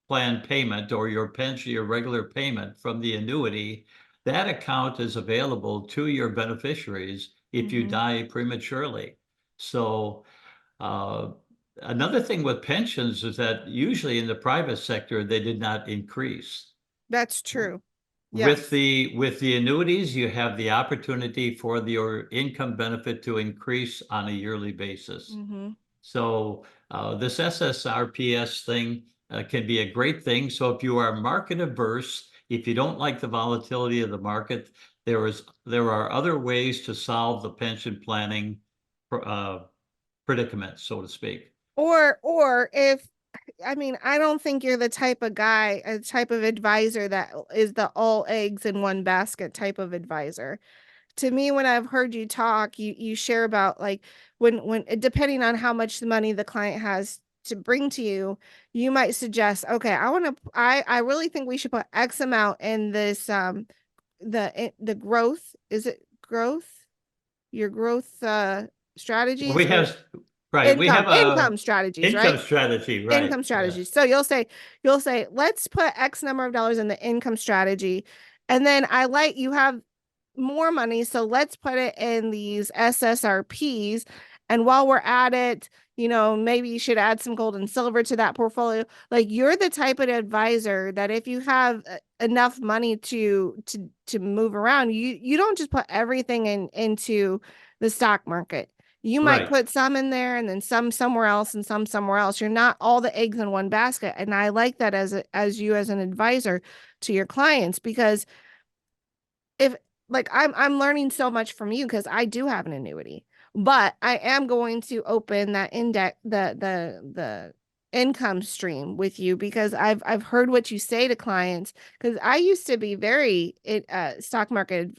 Speaker 2: plan payment or your pension, your regular payment from the annuity, that account is available to your beneficiaries if you
Speaker 1: Mhm.
Speaker 2: die prematurely. So uh, another thing with pensions is that usually in the private sector, they did not increase.
Speaker 1: That's true. Yes.
Speaker 2: With the annuities, you have the opportunity for your income benefit to increase on a yearly basis.
Speaker 1: Mhm.
Speaker 2: So this SSRPS thing can be a great thing. So if you are market averse, if you don't like the volatility of the market, there are other ways to solve the pension planning uh, predicament, so to speak.
Speaker 1: Or if I mean, I don't think you're the type of guy, a type of advisor that is the all eggs in one basket type of advisor. To me, when I've heard you talk, you share about like when depending on how much money the client has to bring to you, you might suggest, okay, I really think we should put X amount in this, the growth, is it growth? Your growth,
Speaker 2: We
Speaker 1: strategies or
Speaker 2: have, right, we have a
Speaker 1: income strategies,
Speaker 2: income
Speaker 1: right?
Speaker 2: strategy, right?
Speaker 1: Income
Speaker 2: Yeah.
Speaker 1: strategies. So you'll say, let's put X number of dollars in the income strategy. And then you have more money. So let's put it in these SSRPs. And while we're at it, maybe you should add some gold and silver to that portfolio. Like, you're the type of advisor that if you have enough money to move around, you don't just put everything into the stock market. You might
Speaker 2: Right.
Speaker 1: put some in there and then some somewhere else and some somewhere else. You're not all the eggs in one basket. And I like that as you as an advisor to your clients, because if like I'm learning so much from you because I do have an annuity, but I am going to open that index the income stream with you, because I've heard what you say to clients, because I used to be very stock market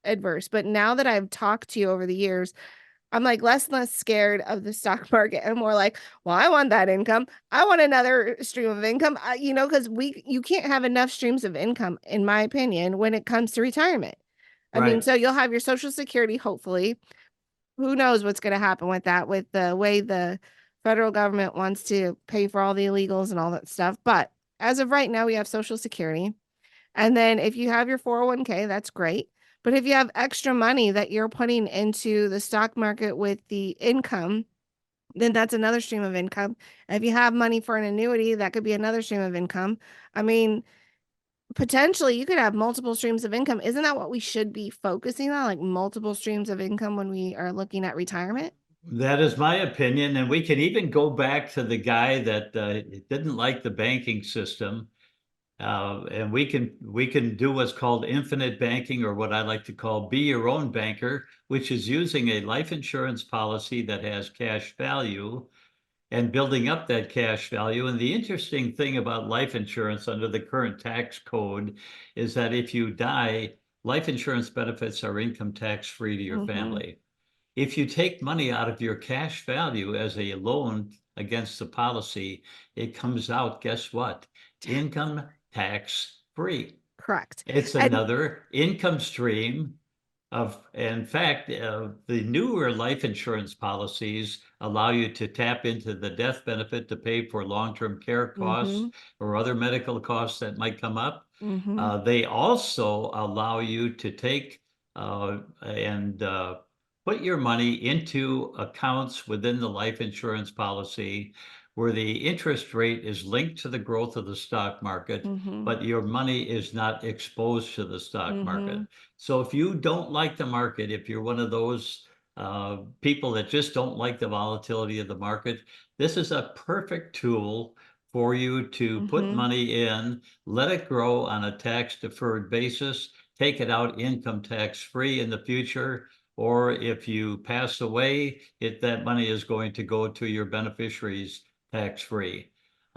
Speaker 1: adverse, but now that I've talked to you over the years, I'm like less and less scared of the stock market and more like, well, I want that income. I want another stream of income, because you can't have enough streams of income, in my opinion, when it comes to retirement. I mean,
Speaker 2: Right.
Speaker 1: so you'll have your Social Security, hopefully. Who knows what's going to happen with that, with the way the federal government wants to pay for all the illegals and all that stuff. But as of right now, we have Social Security. And then if you have your 401k, that's great. But if you have extra money that you're putting into the stock market with the income, then that's another stream of income. If you have money for an annuity, that could be another stream of income. I mean, potentially you could have multiple streams of income. Isn't that what we should be focusing on? Like multiple streams of income when we are looking at retirement?
Speaker 2: That is my opinion. And we can even go back to the guy that didn't like the banking system. And we can do what's called infinite banking, or what I like to call be your own banker, which is using a life insurance policy that has cash value and building up that cash value. And the interesting thing about life insurance under the current tax code is that if you die, life insurance benefits are income tax free to your
Speaker 1: Mm-hmm.
Speaker 2: family. If you take money out of your cash value as a loan against the policy, it comes out, guess what? Income tax free.
Speaker 1: Correct.
Speaker 2: It's
Speaker 1: And
Speaker 2: another income stream in fact, the newer life insurance policies allow you to tap into the death benefit to pay for long-term care costs
Speaker 1: mm-hmm,
Speaker 2: or other medical costs that might come up.
Speaker 1: mm-hmm,
Speaker 2: They also allow you to take and put your money into accounts within the life insurance policy where the interest rate is linked to the growth of the stock market,
Speaker 1: mm-hmm,
Speaker 2: but your money is not exposed to the stock
Speaker 1: mm-hmm,
Speaker 2: market. So if you don't like the market, if you're one of those people that just don't like the volatility of the market, this is a perfect tool for you to put
Speaker 1: mm-hmm.
Speaker 2: money in, let it grow on a tax deferred basis, take it out income tax free in the future. Or if you pass away, that money is going to go to your beneficiaries tax free.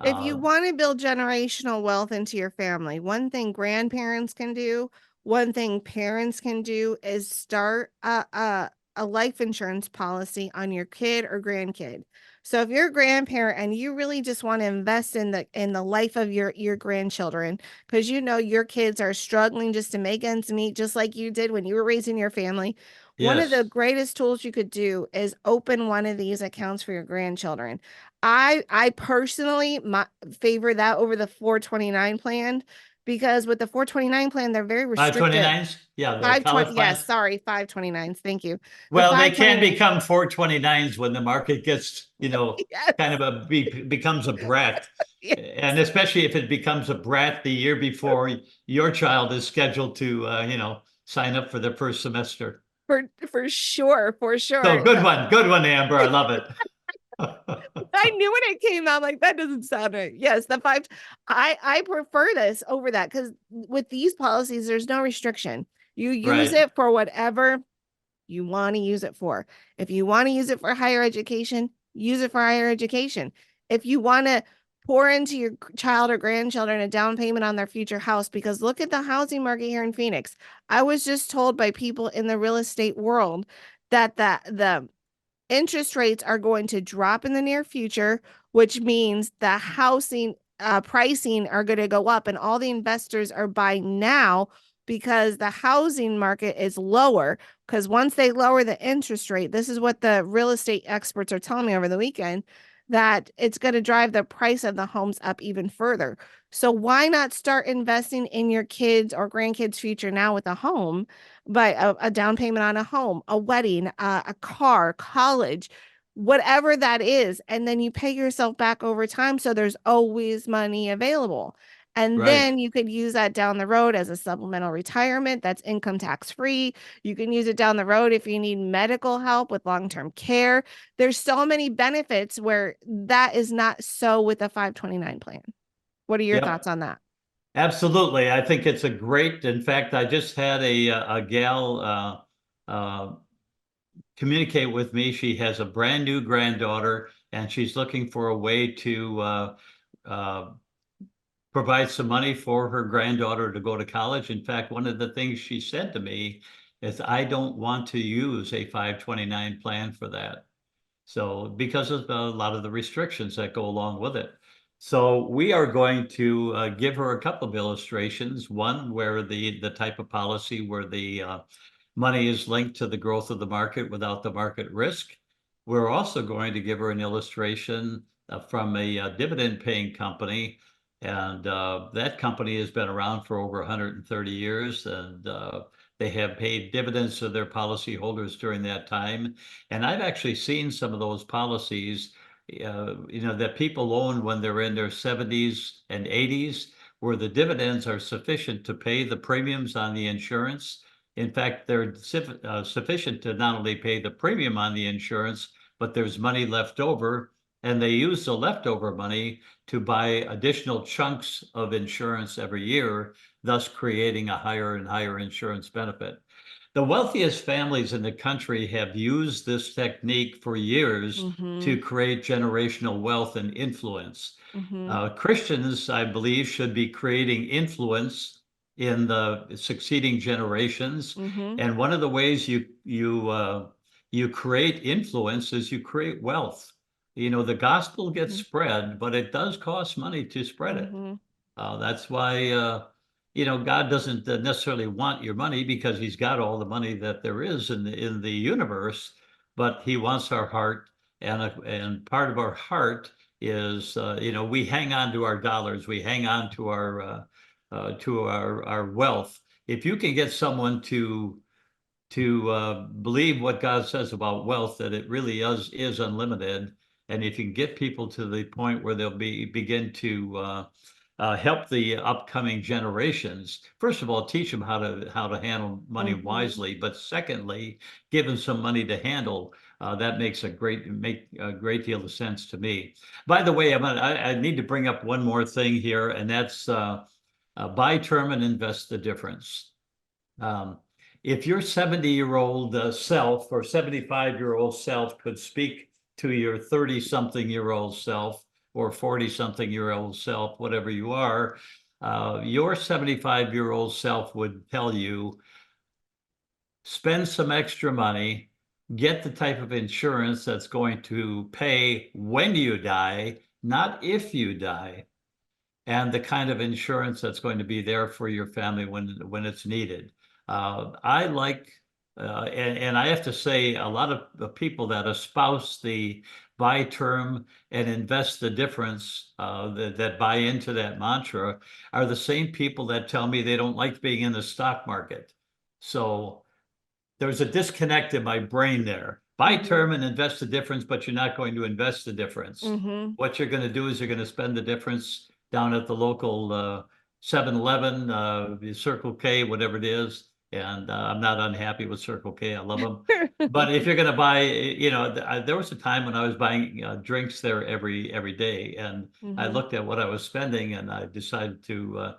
Speaker 1: If you want to build generational wealth into your family, one thing grandparents can do, one thing parents can do is start a life insurance policy on your kid or grandkid. So if you're a grandparent and you really just want to invest in the life of your grandchildren, because your kids are struggling just to make ends meet, just like you did when you were raising your family. One of the
Speaker 2: Yes.
Speaker 1: greatest tools you could do is open one of these accounts for your grandchildren. I personally favor that over the 429 plan, because with the 429 plan, they're very restrictive.
Speaker 2: 529s? Yeah, the
Speaker 1: 520,
Speaker 2: college plans.
Speaker 1: yes, sorry, 529s. Thank you. The
Speaker 2: Well, they can
Speaker 1: 529,
Speaker 2: become 429s when the market gets,
Speaker 1: yes,
Speaker 2: kind of becomes a brat.
Speaker 1: yes,
Speaker 2: And especially if it becomes a brat the year before your child is scheduled to, sign up for the first semester.
Speaker 1: for sure, for
Speaker 2: So
Speaker 1: sure.
Speaker 2: good one, Amber. I love it.
Speaker 1: I knew when it came out, I'm like, that doesn't sound right. Yes, the five. I prefer this over that, because with these policies, there's no restriction. You use
Speaker 2: Right.
Speaker 1: it for whatever you want to use it for. If you want to use it for higher education, use it for higher education. If you want to pour into your child or grandchildren a down payment on their future house, because look at the housing market here in Phoenix. I was just told by people in the real estate world that the interest rates are going to drop in the near future, which means the housing pricing are going to go up, and all the investors are buying now because the housing market is lower. Because once they lower the interest rate, this is what the real estate experts are telling me over the weekend, that it's going to drive the price of the homes up even further. So why not start investing in your kids or grandkids' future now with a home, but a down payment on a home, a wedding, a car, college, whatever that is, and then you pay yourself back over time, so there's always money available. And
Speaker 2: Right.
Speaker 1: then you could use that down the road as a supplemental retirement that's income tax free. You can use it down the road if you need medical help with long-term care. There's so many benefits where that is not so with a 529 plan. What are your
Speaker 2: Yep.
Speaker 1: thoughts on that?
Speaker 2: Absolutely. I think it's a great, in fact, I just had a gal communicate with me. She has a brand new granddaughter, and she's looking for a way to uh, provide some money for her granddaughter to go to college. In fact, one of the things she said to me is, I don't want to use a 529 plan for that. So because of a lot of the restrictions that go along with it. So we are going to give her a couple of illustrations. One where the type of policy where the money is linked to the growth of the market without the market risk. We're also going to give her an illustration from a dividend paying company. And that company has been around for over 130 years, and they have paid dividends to their policyholders during that time. And I've actually seen some of those policies, that people own when they're in their 70s and 80s, where the dividends are sufficient to pay the premiums on the insurance. In fact, they're sufficient to not only pay the premium on the insurance, but there's money left over, and they use the leftover money to buy additional chunks of insurance every year, thus creating a higher and higher insurance benefit. The wealthiest families in the country have used this technique for years to create generational wealth and influence. Christians, I believe, should be creating influence in the succeeding generations. And one of the ways you create influence is you create wealth. The gospel gets spread, but it does cost money to spread it. That's why God doesn't necessarily want your money, because he's got all the money that there is in the universe, but he wants our heart. And part of our heart is, we hang on to our dollars, we hang on to our wealth. If you can get someone to believe what God says about wealth, that it really is unlimited, and if you can get people to the point where they'll begin to help the upcoming generations. First of all, teach them how to handle money wisely, but secondly, give them some money to handle. That makes a great deal of sense to me. By the way, I need to bring up one more thing here, and that's buy term and invest the difference. If your 70-year-old self or 75-year-old self could speak to your 30-something-year-old self or 40-something-year-old self, whatever you are, your 75-year-old self would tell you, spend some extra money, get the type of insurance that's going to pay when you die, not if you die, and the kind of insurance that's going to be there for your family when it's needed. I like, and I have to say, a lot of the people that espouse the buy term and invest the difference, that buy into that mantra, are the same people that tell me they don't like being in the stock market. So there's a disconnect in my brain there. Buy term and invest the difference, but you're not going to invest the difference. What you're going to do is you're going to spend the difference down at the local 7-Eleven, Circle K, whatever it is. And I'm not unhappy with Circle K. I love them. But if you're going to buy, there was a time when I was buying drinks there every day. And I looked at what I was spending, and I decided to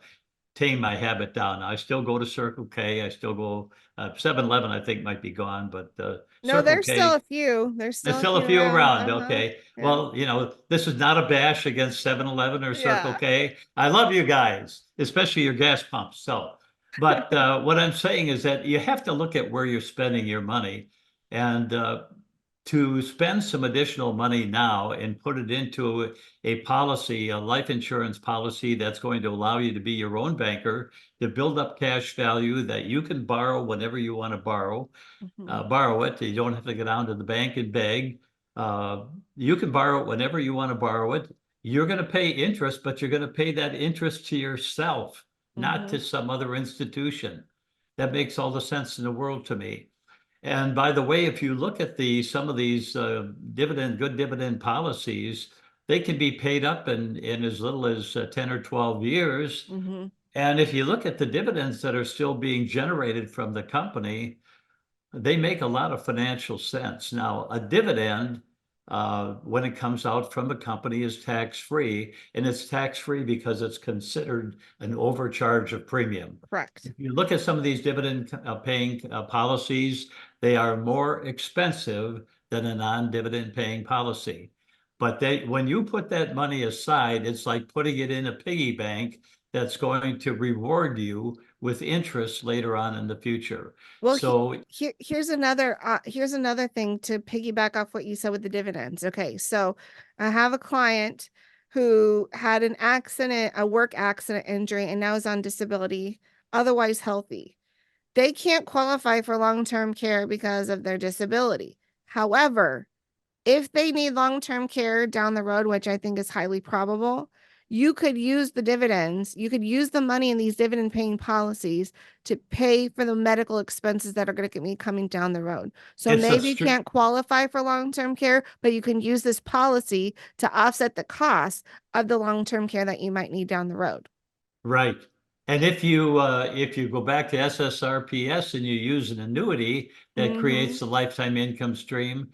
Speaker 2: tame my habit down. I still go to Circle K. I still go 7-Eleven, I think might be gone, but
Speaker 1: No,
Speaker 2: Circle
Speaker 1: there's
Speaker 2: K.
Speaker 1: still a few. There's
Speaker 2: There's
Speaker 1: still
Speaker 2: a few around.
Speaker 1: Uh-huh.
Speaker 2: Okay.
Speaker 1: Yeah.
Speaker 2: Well, this is not a bash against 7-Eleven or Circle
Speaker 1: Yeah.
Speaker 2: K. I love you guys, especially your gas pumps. But what I'm saying is that you have to look at where you're spending your money. And to spend some additional money now and put it into a policy, a life insurance policy that's going to allow you to be your own banker, to build up cash value that you can borrow whenever you want to borrow it. You don't have to go down to the bank and beg. You can borrow it whenever you want to borrow it. You're going to pay interest, but you're going to pay that interest to yourself, not to some other institution. That makes all the sense in the world to me. And by the way, if you look at some of these good dividend policies, they can be paid up in as little as 10 or 12 years. And if you look at the dividends that are still being generated from the company, they make a lot of financial sense. Now, a dividend, when it comes out from a company, is tax-free, and it's tax-free because it's considered an overcharge of premium.
Speaker 1: Correct.
Speaker 2: If you look at some of these dividend paying policies, they are more expensive than a non-dividend paying policy. But when you put that money aside, it's like putting it in a piggy bank that's going to reward you with interest later on in the future.
Speaker 1: Well,
Speaker 2: so
Speaker 1: here's another thing to piggyback off what you said with the dividends. Okay, so I have a client who had an accident, a work accident injury, and now is on disability, otherwise healthy. They can't qualify for long-term care because of their disability. However, if they need long-term care down the road, which I think is highly probable, you could use the dividends. You could use the money in these dividend paying policies to pay for the medical expenses that are going to be coming down the road. So maybe you can't qualify for long-term care, but you can use this policy to offset the cost of the long-term care that you might need down the road.
Speaker 2: Right. And if you go back to SSRPS and you use an annuity that creates a lifetime income stream,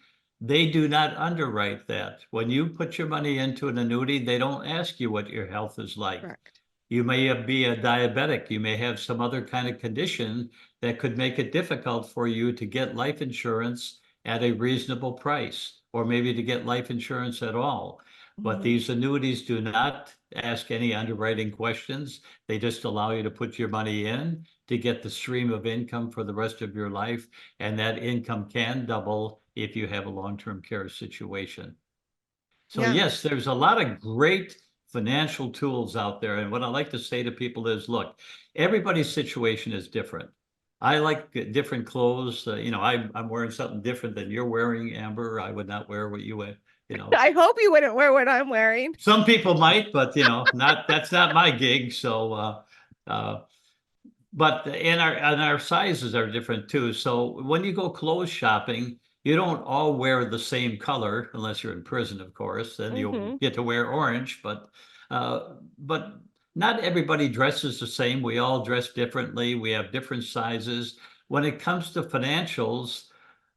Speaker 2: they do not underwrite that. When you put your money into an annuity, they don't ask you what your health is like.
Speaker 1: Correct.
Speaker 2: You may be a diabetic. You may have some other kind of condition that could make it difficult for you to get life insurance at a reasonable price, or maybe to get life insurance at all. But these annuities do not ask any underwriting questions. They just allow you to put your money in to get the stream of income for the rest of your life. And that income can double if you have a long-term care situation. So yes, there's a lot of great financial tools out there. And what I like to say to people is, look, everybody's situation is different. I like different clothes. I'm wearing something different than you're wearing, Amber. I would not wear what you wear.
Speaker 1: I hope you wouldn't wear what I'm wearing.
Speaker 2: Some people might, but that's not my gig. So, but our sizes are different too. So when you go clothes shopping, you don't all wear the same color unless you're in prison, of course. Then you'll get to wear orange. But not everybody dresses the same. We all dress differently. We have different sizes. When it comes to financials,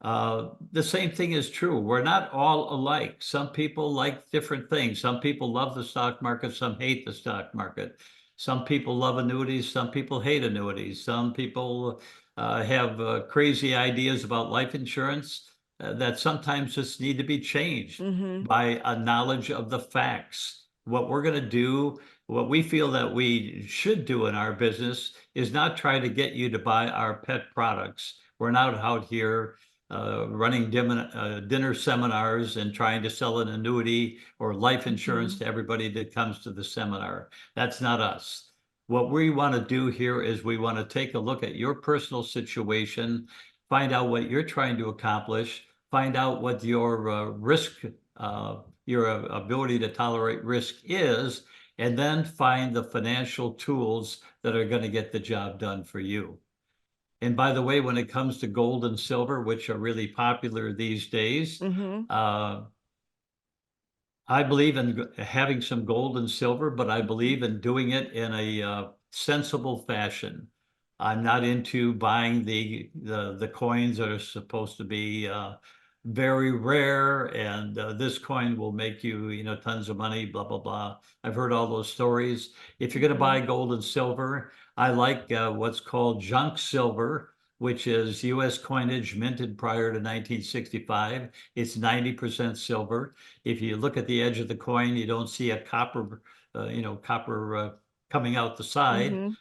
Speaker 2: the same thing is true. We're not all alike. Some people like different things. Some people love the stock market. Some hate the stock market. Some people love annuities. Some people hate annuities. Some people have crazy ideas about life insurance that sometimes just need to be changed by a knowledge of the facts. What we're going to do, what we feel that we should do in our business, is not try to get you to buy our pet products. We're not out here running dinner seminars and trying to sell an annuity or life insurance to everybody that comes to the seminar. That's not us. What we want to do here is we want to take a look at your personal situation, find out what you're trying to accomplish, find out what your risk, your ability to tolerate risk is, and then find the financial tools that are going to get the job done for you. And by the way, when it comes to gold and silver, which are really popular these days, I believe in having some gold and silver, but I believe in doing it in a sensible fashion. I'm not into buying the coins that are supposed to be very rare, and this coin will make you, tons of money, blah, blah, blah. I've heard all those stories. If you're going to buy gold and silver, I like what's called junk silver, which is U.S. coinage minted prior to 1965. It's 90% silver. If you look at the edge of the coin, you don't see a copper coming out the side.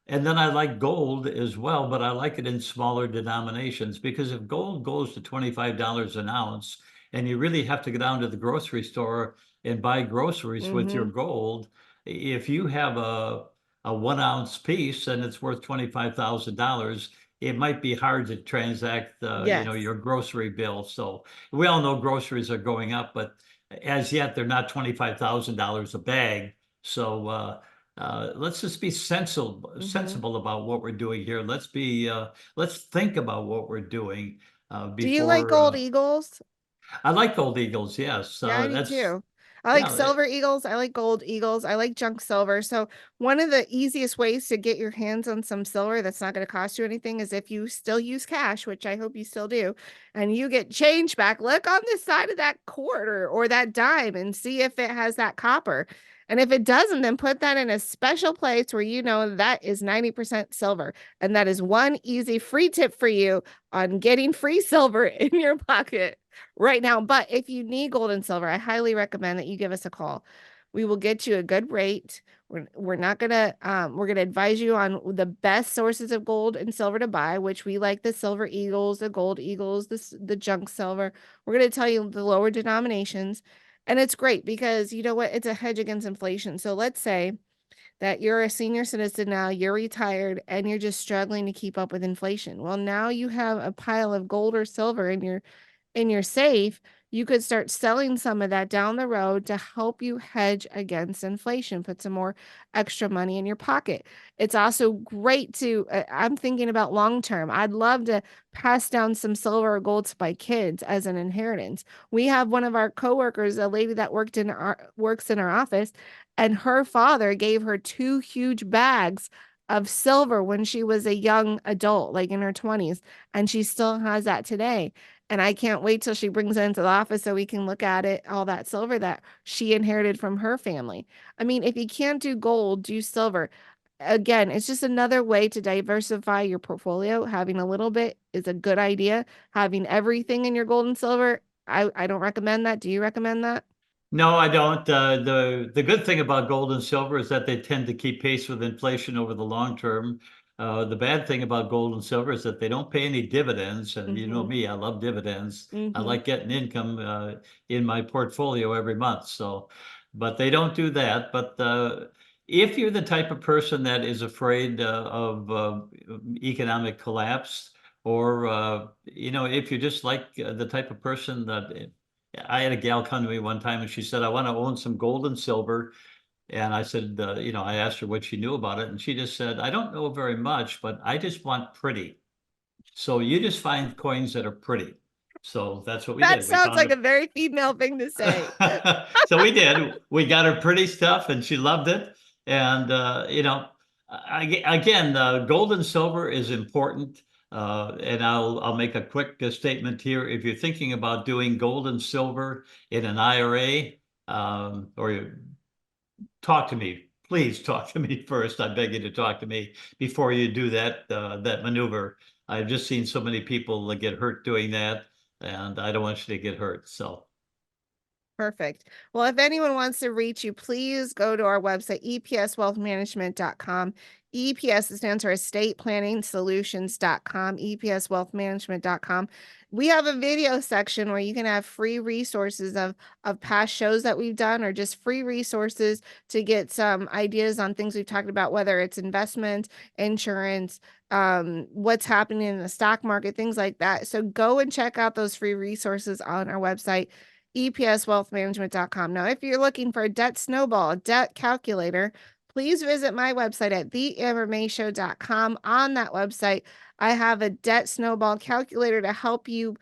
Speaker 2: And then I like gold as well, but I like it in smaller denominations, because if gold goes to $25 an ounce and you really have to go down to the grocery store and buy groceries with your
Speaker 1: Mhm.
Speaker 2: gold, if you have a 1 ounce piece and it's worth $25,000, it might be hard to transact,
Speaker 1: Yes.
Speaker 2: your grocery bill. So we all know groceries are going up, but as yet they're not $25,000 a bag. So let's just be
Speaker 1: Mhm.
Speaker 2: sensible about what we're doing here. Let's think about what we're doing
Speaker 1: Do you like
Speaker 2: before.
Speaker 1: gold eagles?
Speaker 2: I like gold eagles. Yes,
Speaker 1: Yeah, I do
Speaker 2: that's
Speaker 1: too. I like
Speaker 2: yeah.
Speaker 1: silver eagles. I like gold eagles. I like junk silver. So one of the easiest ways to get your hands on some silver that's not going to cost you anything is if you still use cash, which I hope you still do, and you get change back, look on the side of that quarter or that dime and see if it has that copper. And if it doesn't, then put that in a special place where you know that is 90% silver. And that is one easy free tip for you on getting free silver in your pocket right now. But if you need gold and silver, I highly recommend that you give us a call. We will get you a good rate. We're not gonna we're gonna advise you on the best sources of gold and silver to buy, which we like the silver eagles, the gold eagles, the junk silver. We're gonna tell you the lower denominations. And it's great because you know what? It's a hedge against inflation. So let's say that you're a senior citizen now, you're retired, and you're just struggling to keep up with inflation. Well, now you have a pile of gold or silver in your safe. You could start selling some of that down the road to help you hedge against inflation, put some more extra money in your pocket. It's also great to, I'm thinking about long term. I'd love to pass down some silver or gold to my kids as an inheritance. We have one of our coworkers, a lady that works in our office, and her father gave her two huge bags of silver when she was a young adult, like in her 20s, and she still has that today. And I can't wait till she brings it into the office so we can look at it, all that silver that she inherited from her family. I mean, if you can't do gold, do silver. Again, it's just another way to diversify your portfolio. Having a little bit is a good idea. Having everything in your gold and silver, I don't recommend that. Do you recommend that?
Speaker 2: No, I don't. The good thing about gold and silver is that they tend to keep pace with inflation over the long term. The bad thing about gold and silver is that they don't pay any dividends. And you know
Speaker 1: Mm-hmm.
Speaker 2: me, I love dividends. I
Speaker 1: Mm-hmm.
Speaker 2: like getting income in my portfolio every month. So, but they don't do that. But if you're the type of person that is afraid of economic collapse, or if you're just like the type of person that I had a gal come to me one time and she said, I want to own some gold and silver. And I said, I asked her what she knew about it. And she just said, I don't know very much, but I just want pretty. So you just find coins that are pretty. So that's what we
Speaker 1: That
Speaker 2: did. We
Speaker 1: sounds
Speaker 2: found
Speaker 1: like a
Speaker 2: it.
Speaker 1: very female thing to say.
Speaker 2: So we did. We got her pretty stuff and she loved it. And, again, gold and silver is important. And I'll make a quick statement here. If you're thinking about doing gold and silver in an IRA, talk to me. Please talk to me first. I beg you to talk to me before you do that maneuver. I've just seen so many people get hurt doing that, and I don't want you to get hurt. So.
Speaker 1: Perfect. Well, if anyone wants to reach you, please go to our website, epswealthmanagement.com. EPS stands for estate planning solutions.com, epswealthmanagement.com. We have a video section where you can have free resources of past shows that we've done, or just free resources to get some ideas on things we've talked about, whether it's investment, insurance, what's happening in the stock market, things like that. So go and check out those free resources on our website, EPSwealthmanagement.com. Now, if you're looking for a debt snowball, a debt calculator, please visit my website at theambermayshow.com. On that website, I have a debt snowball calculator to help you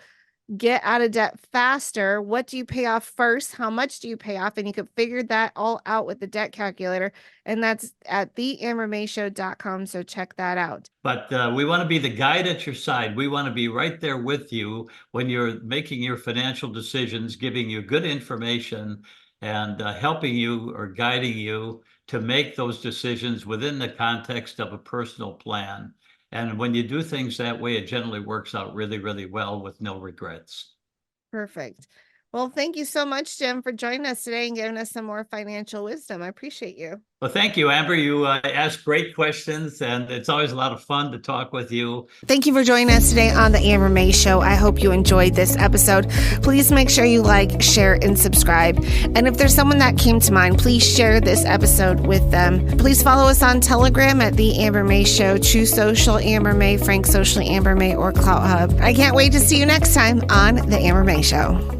Speaker 1: get out of debt faster. What do you pay off first? How much do you pay off? And you can figure that all out with the debt calculator. And that's at theambermayshow.com. So check that out.
Speaker 2: But we want to be the guide at your side. We want to be right there with you when you're making your financial decisions, giving you good information and helping you or guiding you to make those decisions within the context of a personal plan. And when you do things that way, it generally works out really, really well with no regrets.
Speaker 1: Perfect. Well, thank you so much, Jim, for joining us today and giving us some more financial wisdom. I appreciate you.
Speaker 2: Well, thank you, Amber. You ask great questions, and it's always a lot of fun to talk with you.
Speaker 1: Thank you for joining us today on the Amber May Show. I hope you enjoyed this episode. Please make sure you like, share, and subscribe. And if there's someone that came to mind, please share this episode with them. Please follow us on Telegram at The Amber May Show, True Social Amber May, Frank Socially Amber May, or Clout Hub. I can't wait to see you next time on the Amber May Show.